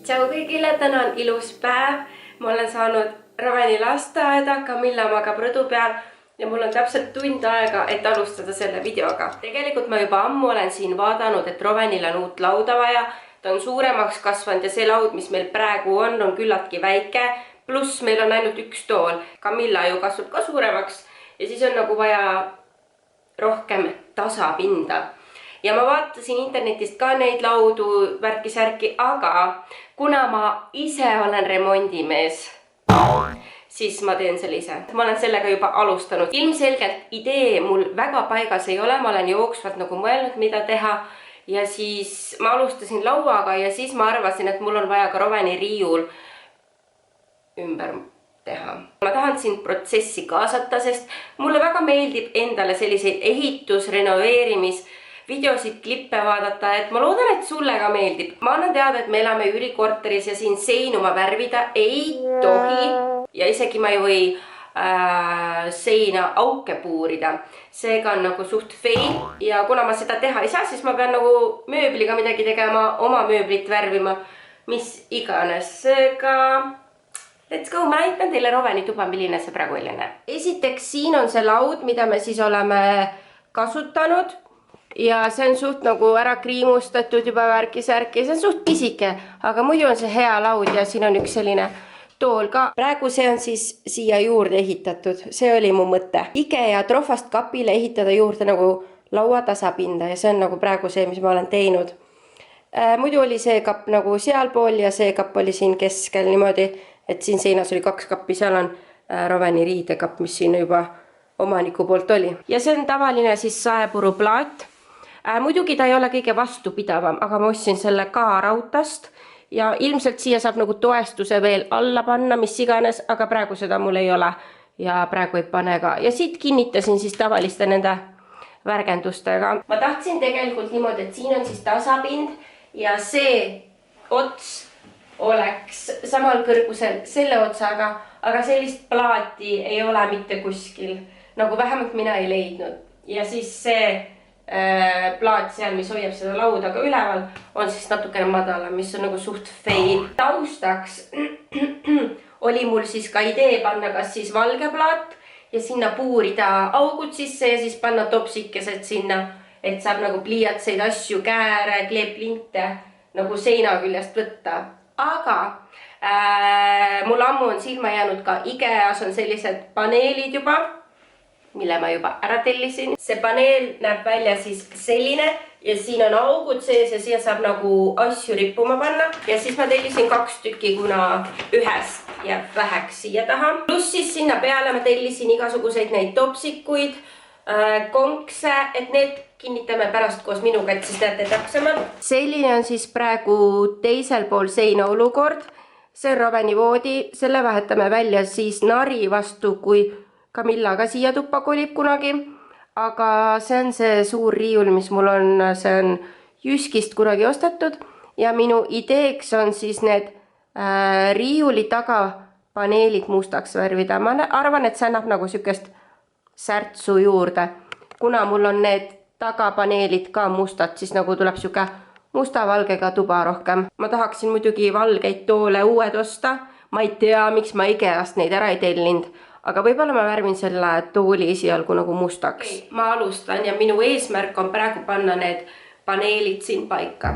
Tšau kõigile, täna on ilus päev. Ma olen saanud Raveni lasteaeda, Camilla magab rõdu peal ja mul on täpselt tund aega, et alustada selle videoga. Tegelikult ma juba ammu olen siin vaadanud, et Ravenil on uut lauda vaja. Ta on suuremaks kasvanud ja see laud, mis meil praegu on küllaltki väike. Pluss meil on ainult üks tool. Camilla ju kasvab ka suuremaks ja siis on nagu vaja rohkem tasapinda. Ja ma vaatasin internetist ka neid laudu, värki-särki, aga kuna ma ise olen remondimees, siis ma teen selle ise. Ma olen sellega juba alustanud. Ilmselgelt idee mul väga paigas ei ole, ma olen jooksvalt nagu mõelnud, mida teha. Ja siis ma alustasin lauaga ja siis ma arvasin, et mul on vaja ka Raveni riiul ümber teha. Ma tahan siin protsessi kaasata, sest mulle väga meeldib endale selliseid ehitus, renoveerimis, videosid, klippe vaadata, et ma loodan, et sulle ka meeldib. Ma annan teada, et me elame üürikorteris ja siin seinu ma värvida ei tohi ja isegi ma ei või seina auke puurida. Seega on nagu suht fail ja kuna ma seda teha ei saa, siis ma pean nagu mööbliga midagi tegema, oma mööblit värvima, mis iganes. Seega let's go, ma näitan teile Raveni tuba, milline see praegu näeb. Esiteks siin on see laud, mida me siis oleme kasutanud. Ja see on suht nagu ära kriimustatud juba värki-särki. See on suht pisike, aga muidu on see hea laud ja siin on üks selline tool ka. Praegu see on siis siia juurde ehitatud. See oli mu mõte. IKEA trofast kapile ehitada juurde nagu laua tasapinda ja see on nagu praegu see, mis ma olen teinud. Muidu oli see kapp nagu sealpool ja see kapp oli siin keskel niimoodi, et siin seinas oli 2 kappi. Seal on Raveni riidekapp, mis siin juba omaniku poolt oli. Ja see on tavaline siis saepuru plaat. Muidugi ta ei ole kõige vastupidavam, aga ma ostsin selle ka rautast ja ilmselt siia saab nagu toestuse veel alla panna, mis iganes, aga praegu seda mul ei ole ja praegu ei pane ka. Ja siit kinnitasin siis tavaliste nende värgendustega. Ma tahtsin tegelikult niimoodi, et siin on siis tasapind ja see ots oleks samal kõrgusel selle otsaga, aga sellist plaati ei ole mitte kuskil, nagu vähemalt mina ei leidnud. Ja siis see plaat seal, mis hoiab seda lauda ka üleval, on siis natukene madalam, mis on nagu suht fail. Taustaks oli mul siis ka idee panna kas siis valge plaat ja sinna puurida augud sisse ja siis panna topsikesed sinna, et saab nagu pliiatseid, asju, kääre, kleeplinte nagu seina küljest võtta. Aga mul ammu on silma jäänud ka IKEAs on sellised paneelid juba, mille ma juba ära tellisin. See paneel näeb välja siis selline ja siin on augud sees ja siia saab nagu asju rippuma panna. Ja siis ma tellisin 2 tükki, kuna ühest jääb väheks siia taha. Pluss siis sinna peale ma tellisin igasuguseid neid topsikuid, konkse, et need kinnitame pärast koos minuga, et siis näete täpsemalt. Selline on siis praegu teisel pool seina olukord. See on Raveni voodi, selle vahetame välja siis nari vastu, kui Camilla ka siia tuppa kolib kunagi, aga see on see suur riiul, mis mul on, see on Jyskist kunagi ostetud ja minu ideeks on siis need riiuli taga paneelid mustaks värvida. Ma arvan, et see annab nagu sükest särtsu juurde. Kuna mul on need tagapaneelid ka mustad, siis nagu tuleb süke musta-valgega tuba rohkem. Ma tahaksin muidugi valgeid toole uued osta. Ma ei tea, miks ma IKEAst neid ära ei tellinud. Aga võib-olla ma värvin selle tooli esialgu nagu mustaks. Okay, ma alustan ja minu eesmärk on praegu panna need paneelid siin paika.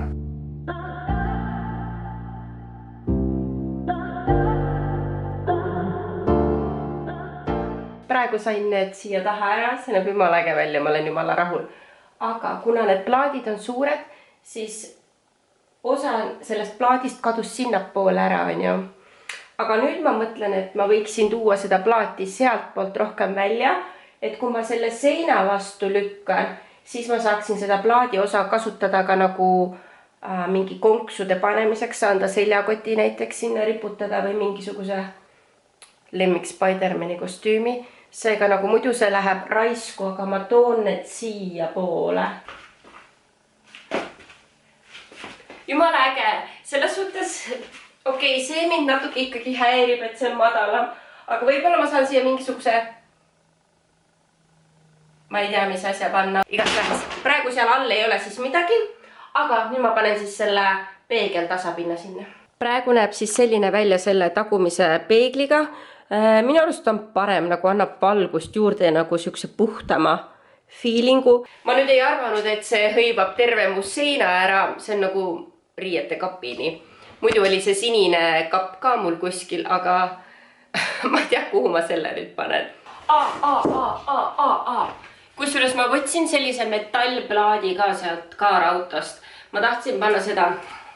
Praegu sain need siia taha ära, see näeb jumala äge välja, ma olen jumala rahul. Aga kuna need plaadid on suured, siis osa sellest plaadist kadus sinnapoole ära, on ju. Aga nüüd ma mõtlen, et ma võiksin tuua seda plaati sealt poolt rohkem välja, et kui ma selle seina vastu lükkan, siis ma saaksin seda plaadi osa kasutada ka nagu mingi konksude panemiseks, anda seljakoti näiteks sinna riputada või mingisuguse lemmik Spider-Mani kostüümi. Seega nagu muidu see läheb raisku, aga ma toon need siia poole. Jumala äge, selles suhtes... Okei, see mind natuke ikkagi häirib, et see on madalam, aga võib-olla ma saan siia mingisuguse, ma ei tea, mis asja panna. Igatahes, praegu seal all ei ole siis midagi, aga nüüd ma panen siis selle peegel tasapinna sinna. praegu näeb siis selline välja selle tagumise peegliga. Minu arust on parem, nagu annab valgust juurde nagu siukse puhtama feelingu. Ma nüüd ei arvanud, et see hõivab terve mu seina ära, see on nagu riiete kapini. Muidu oli see sinine kapp ka mul kuskil, aga ma ei tea, kuhu ma selle nüüd panen. Kusjuures ma võtsin sellise metallplaadi ka sealt kaarautost. Ma tahtsin panna seda,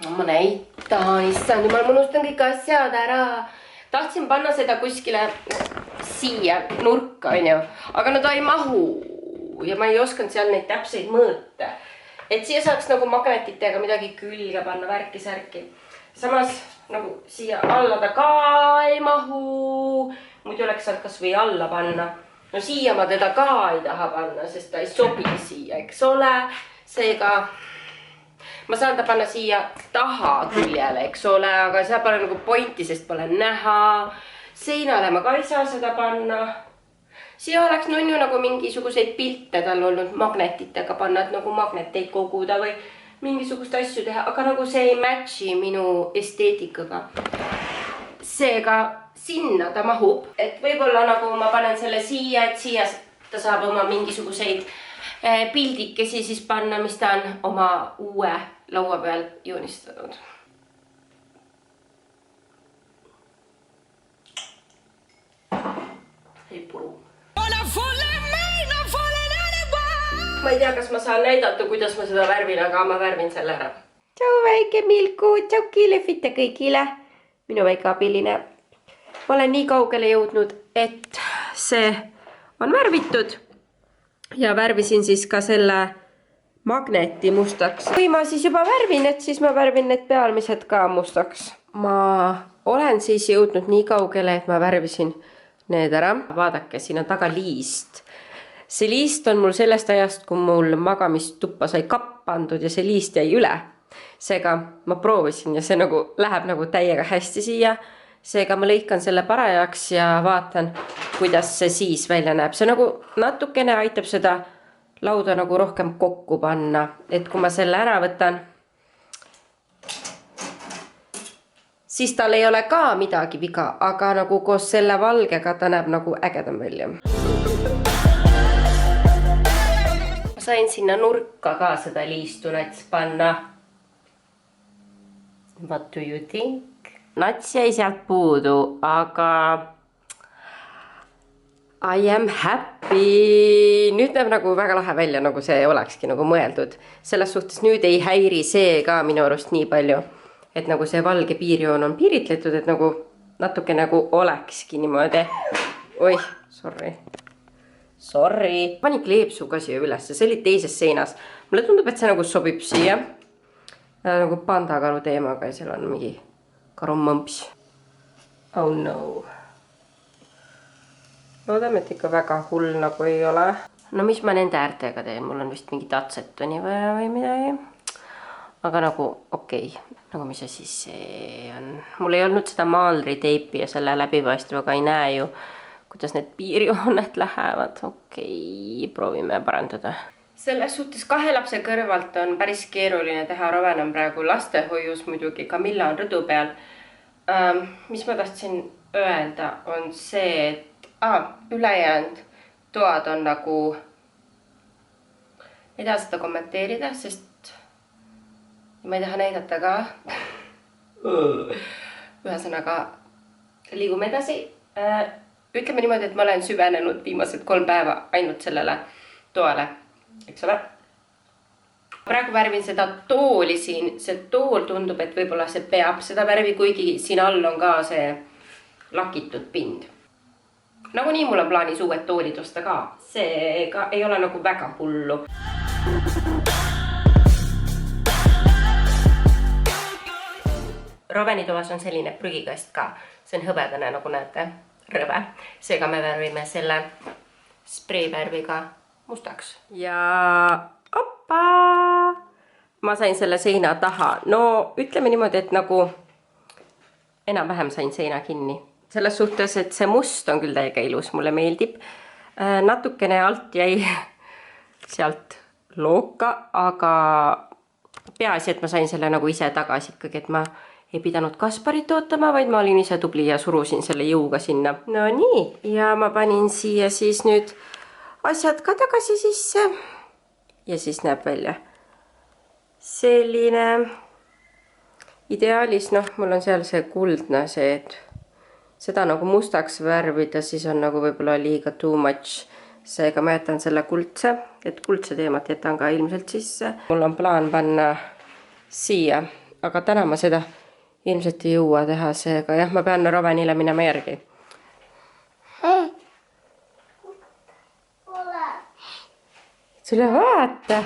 ma näitan, issand jumal, ma unustan kõik asjad ära. Tahtsin panna seda kuskile siia nurka, onju, aga no ta ei mahu ja ma ei osanud seal neid täpseid mõõte. Et siia saaks nagu magnetitega midagi külge panna, värki-särki. Samas nagu siia alla ta ka ei mahu, muidu oleks saanud kas või alla panna. No siia ma teda ka ei taha panna, sest ta ei sobi siia, eks ole. Seega ma saan ta panna siia taha küljele, eks ole, aga seal pole nagu pointi, sest pole näha. Seinale ma ka ei saa seda panna. Siia oleks nunju nagu mingisuguseid pilte tal olnud magnetitega panna, et nagu magneteid koguda või mingisugust asju teha, aga nagu see ei matchi minu esteetikaga. Seega sinna ta mahub, et võib-olla nagu ma panen selle siia, et siia ta saab oma mingisuguseid pildikesi siis panna, mis ta on oma uue laua peal joonistanud. Ei puru. Ma ei tea, kas ma saan näidata, kuidas ma seda värvin, aga ma värvin selle ära. Tšau väike Milku, tšau kilefite kõigile. Minu väike abiline. Ma olen nii kaugele jõudnud, et see on värvitud. Ja värvisin siis ka selle magneti mustaks. Kui ma siis juba värvin, et siis ma värvin need pealmised ka mustaks. Ma olen siis jõudnud nii kaugele, et ma värvisin need ära. Vaadake, siin on taga liist. See liist on mul sellest ajast, kui mul magamistuppa sai kapp pandud ja see liist jäi üle. Seega ma proovisin ja see nagu läheb nagu täiega hästi siia. Seega ma lõikan selle parajaks ja vaatan, kuidas see siis välja näeb. See nagu natukene aitab seda lauda nagu rohkem kokku panna. Et kui ma selle ära võtan, siis tal ei ole ka midagi viga, aga nagu koos selle valgega ta näeb nagu ägedam välja. Sain sinna nurka ka seda liistu nats panna. What do you think? Nats jäi sealt puudu, aga I am happy. Nüüd näeb nagu väga lahe välja, nagu see olekski nagu mõeldud. Selles suhtes nüüd ei häiri see ka minu arust nii palju, et nagu see valge piirjoon on piiritletud, et nagu natuke nagu olekski niimoodi. Oih, sorry. Panin kleepsu ka siia üles, see oli teises seinas. Mulle tundub, et see nagu sobib siia. Nagu pandakaru teemaga ja seal on mingi karumõmps. Oh no. Loodame, et ikka väga hull nagu ei ole. No mis ma nende äärtega teen? Mul on vist mingi tatsetoni või midagi. Aga nagu okei. Nagu mis asi see on? Mul ei olnud seda maalriteipi ja selle läbipaistvaga ei näe ju, kuidas need piirjooned lähevad. Okei, proovime parandada. Selles suhtes 2 lapse kõrvalt on päris keeruline teha. Roven on praegu lastehoius muidugi, Camilla on rõdu peal. Mis ma tahtsin öelda on see, et ülejäänud toad on nagu, ei taha seda kommenteerida, sest ma ei taha näidata ka. Ühesõnaga, liigume edasi. Ütleme niimoodi, et ma olen süvenenud viimased 3 päeva ainult sellele toale, eks ole. Praegu värvin seda tooli siin. See tool tundub, et võib-olla see peab seda värvi, kuigi siin all on ka see lakitud pind. Nagunii mul on plaanis uued toolid osta ka. See ka ei ole nagu väga hullu. Roveni toas on selline prügikast ka. See on hõbedane, nagu näete. Rõve. Seega me värvime selle spreivärviga mustaks. Ja oppa! Ma sain selle seina taha. No ütleme niimoodi, et nagu enam-vähem sain seina kinni. Selles suhtes, et see must on küll täiega ilus, mulle meeldib. Natukene alt jäi sealt looka, aga peaasi, et ma sain selle nagu ise tagasi ikkagi, et ma ei pidanud Kasparit ootama, vaid ma olin ise tubli ja surusin selle jõuga sinna. No nii, ja ma panin siia siis nüüd asjad ka tagasi sisse. Ja siis näeb välja selline ideaalis, noh, mul on seal see kuldne see, et seda nagu mustaks värvida, siis on nagu võib-olla liiga too much. Seega ma jätan selle kuldse, et kuldse teemat jätan ka ilmselt sisse. Mul on plaan panna siia, aga täna ma seda ilmselt ei jõua teha, seega jah, ma pean Rovenile minema järgi. Sulle vaata!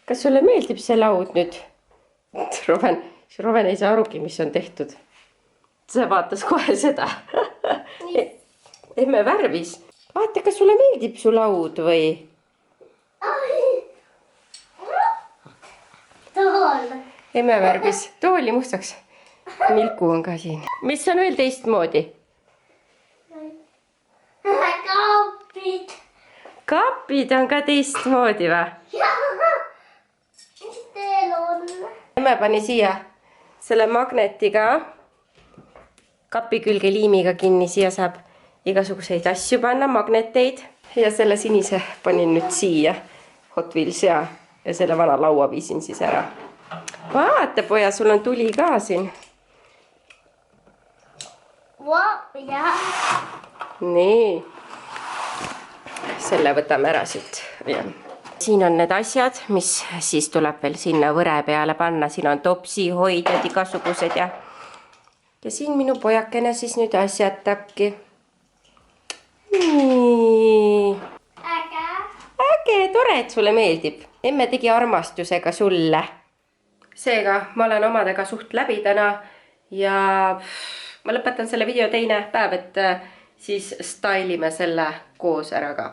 Kas sulle meeldib see laud nüüd? Roven ei saa arugi, mis on tehtud. See vaatas kohe seda. Emme värvis. Vaata, kas sulle meeldib su laud või? Tool. Emme värvis tooli mustaks. Milku on ka siin. Mis on veel teistmoodi? Kaapid. Kaapid on ka teistmoodi või? Mis teil on? Emme pani siia selle magnetiga kapi külge liimiga kinni. Siia saab igasuguseid asju panna, magneteid. Ja selle sinise panin nüüd siia Hot Wheels ja selle vana laua viisin siis ära. Vaata, poja, sul on tuli ka siin. Nii. Selle võtame ära siit. Siin on need asjad, mis siis tuleb veel sinna võre peale panna. Siin on topsihoidjad igasugused ja siin minu pojakene siis nüüd asjatabki. Nii. Äge, tore, et sulle meeldib. Emme tegi armastusega sulle. Seega ma olen omadega suht läbi täna ja ma lõpetan selle video teine päev, et siis stylime selle koos ära ka.